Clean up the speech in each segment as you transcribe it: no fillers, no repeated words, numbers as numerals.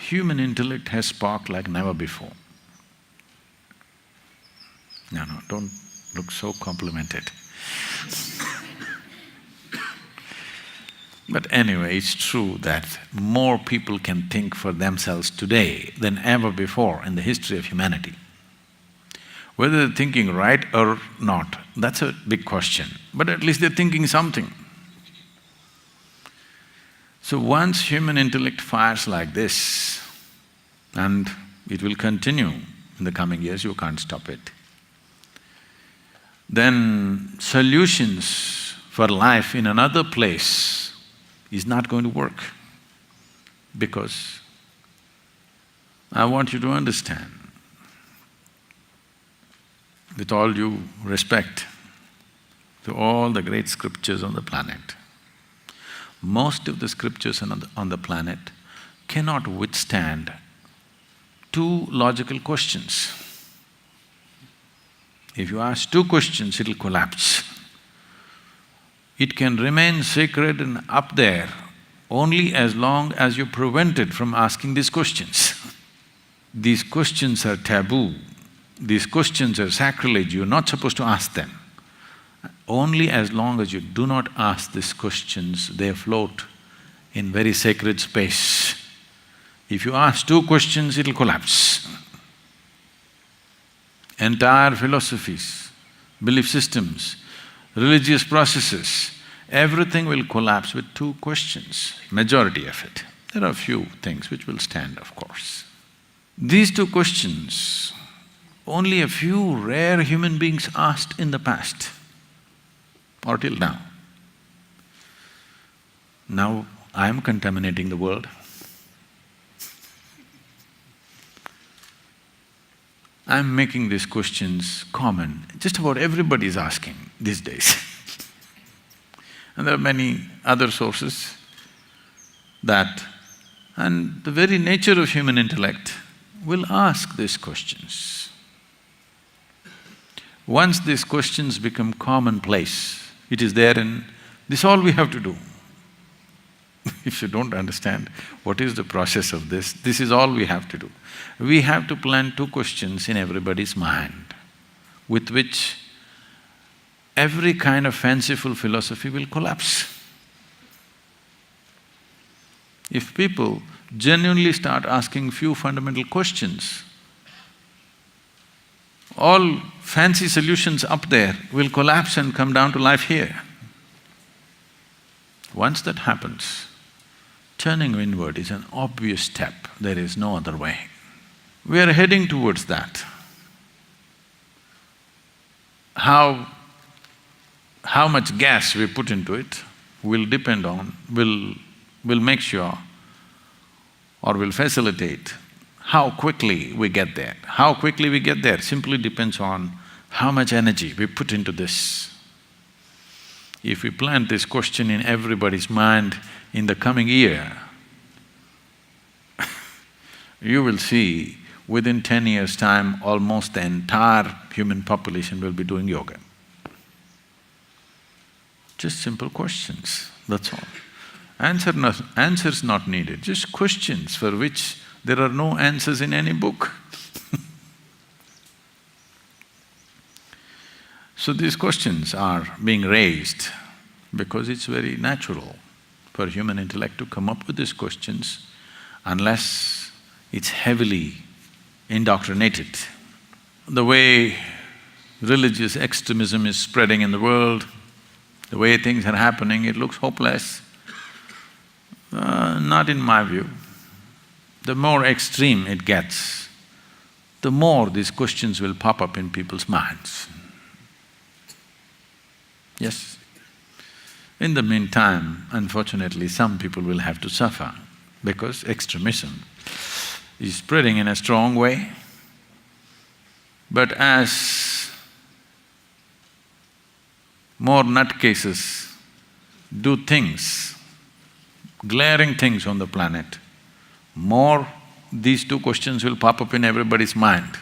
human intellect has sparked like never before. No, don't look so complimented. But anyway, it's true that more people can think for themselves today than ever before in the history of humanity. Whether they're thinking right or not, that's a big question, but at least they're thinking something. So once human intellect fires like this, and it will continue in the coming years, you can't stop it, then solutions for life in another place is not going to work. Because I want you to understand, with all due respect to all the great scriptures on the planet, most of the scriptures on the planet cannot withstand two logical questions. If you ask two questions, it'll collapse. It can remain sacred and up there only as long as you prevent it from asking these questions. These questions are taboo, these questions are sacrilege, you're not supposed to ask them. Only as long as you do not ask these questions, they float in very sacred space. If you ask two questions, it'll collapse. Entire philosophies, belief systems, religious processes, everything will collapse with two questions, majority of it. There are a few things which will stand, of course. These two questions, only a few rare human beings asked in the past or till now. Now I'm contaminating the world. I'm making these questions common, just about everybody is asking these days. And there are many other sources that… and the very nature of human intellect will ask these questions. Once these questions become commonplace, it is there and this is all we have to do. If you don't understand what is the process of this is all we have to do. We have to plant two questions in everybody's mind, with which every kind of fanciful philosophy will collapse. If people genuinely start asking few fundamental questions, all fancy solutions up there will collapse and come down to life here. Once that happens, turning inward is an obvious step, there is no other way. We are heading towards that. How much gas we put into it will depend on… will make sure or will facilitate how quickly we get there. How quickly we get there simply depends on how much energy we put into this. If we plant this question in everybody's mind in the coming year, you will see within 10 years' time, almost the entire human population will be doing yoga. Just simple questions, that's all. Answers not needed, just questions for which there are no answers in any book. So these questions are being raised because it's very natural for human intellect to come up with these questions unless it's heavily indoctrinated. The way religious extremism is spreading in the world, the way things are happening, it looks hopeless. Not in my view. The more extreme it gets, the more these questions will pop up in people's minds. Yes. In the meantime, unfortunately, some people will have to suffer because extremism is spreading in a strong way. But as more nutcases do things, glaring things on the planet, more these two questions will pop up in everybody's mind.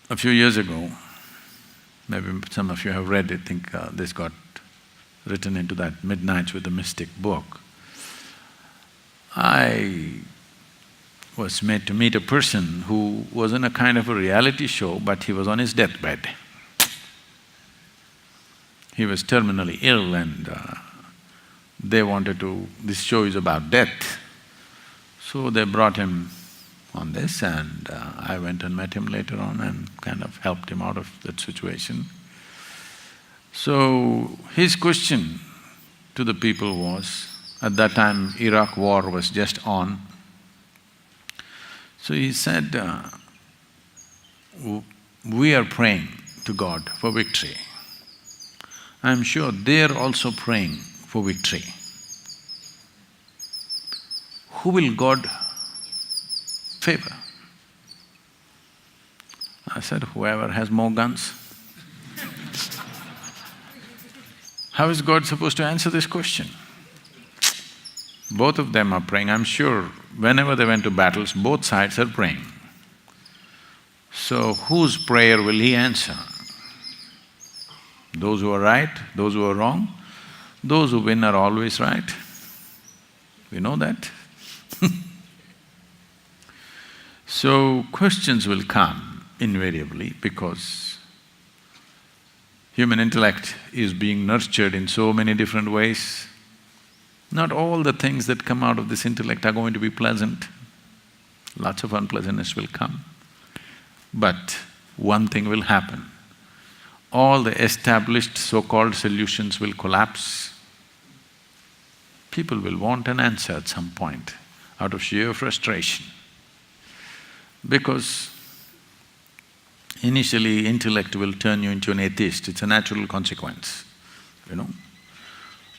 A few years ago, maybe some of you have read it, I think this got written into that Midnights with the Mystic book. I was made to meet a person who was in a kind of a reality show, but he was on his deathbed. He was terminally ill and they wanted to… this show is about death. So they brought him on this and I went and met him later on and kind of helped him out of that situation. So his question to the people was, at that time Iraq war was just on. So he said, we are praying to God for victory. I'm sure they're also praying for victory. Who will God favor? I said, whoever has more guns. How is God supposed to answer this question? Both of them are praying. I'm sure whenever they went to battles, both sides are praying. So whose prayer will he answer? Those who are right, those who are wrong? Those who win are always right. We know that. So questions will come invariably because human intellect is being nurtured in so many different ways. Not all the things that come out of this intellect are going to be pleasant. Lots of unpleasantness will come. But one thing will happen. All the established so-called solutions will collapse. People will want an answer at some point out of sheer frustration. Because initially intellect will turn you into an atheist, it's a natural consequence, you know.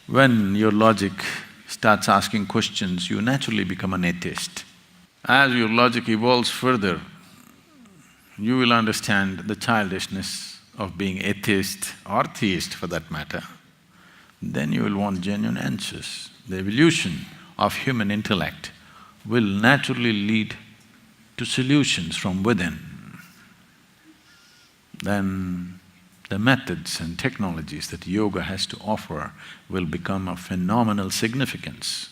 When your logic starts asking questions, you naturally become an atheist. As your logic evolves further, you will understand the childishness of being atheist or theist for that matter. Then you will want genuine answers. The evolution of human intellect will naturally lead to solutions from within. Then the methods and technologies that yoga has to offer will become of phenomenal significance.